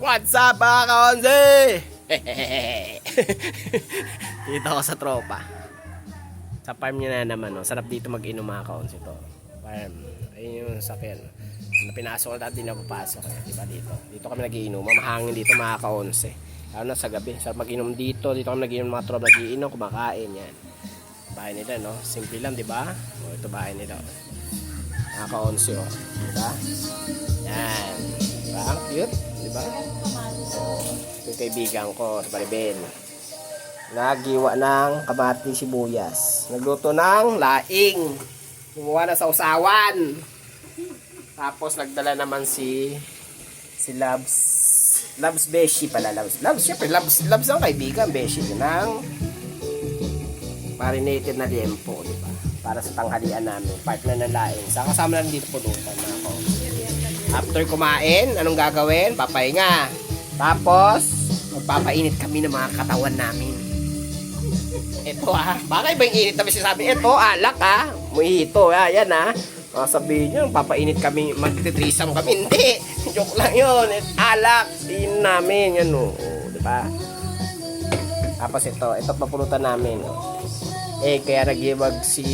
What's up mga kaonsi? Dito ako sa tropa. Sa farm niya na naman. No? Sarap dito mag-inom mga kaonsi to. Farm. Ayun yung sakyan. Na pinasok ko dati na papasok. Diba dito? Dito kami nag-iinom. Mahangin dito mga kaonsi. Lalo na sa gabi. Sarap mag-inom dito. Dito kami nag-iinom mga tropa. Nag-iinom, kumakain. Yan. Bahay nila no. Simple lang diba? O ito bahay nila. Mga kaonsi oh. Diba? Yan. Diba? Ang cute. Diba? Yung kaibigan ko sa Maribel. Nagiwa ng kamatis sibuyas. Nagluto ng laing. Gumawa na sa usawan. Tapos nagdala naman si Labs Beshi pala. Labs syempre. Labs ang kaibigan. Beshi ng marinated na liempo. Diba? Para sa tanghalian namin. Partner ng laing. Sa kasama lang dito pulutan na ako. After kumain, anong gagawin? Papahinga. Tapos, magpapainit kami ng mga katawan namin. Ito baka ibang init na sinasabi. Ito, alak Mojito, yan sabihin nyo, papainit kami, magtitrisam kami. Hindi, joke lang yun. Alak, din namin. Yan diba? Tapos ito papulutan namin. Kaya nag-iwag si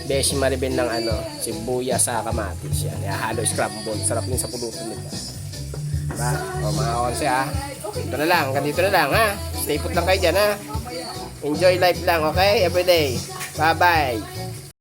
Beshi Maribel ng sibuyas sa kamatis yan. Halo scramble. Sarap din sa pulutan nila. Diba? O mga onse Ito na lang. Hanggang dito na lang Stay put lang kayo dyan Enjoy life lang, okay? Everyday. Bye-bye.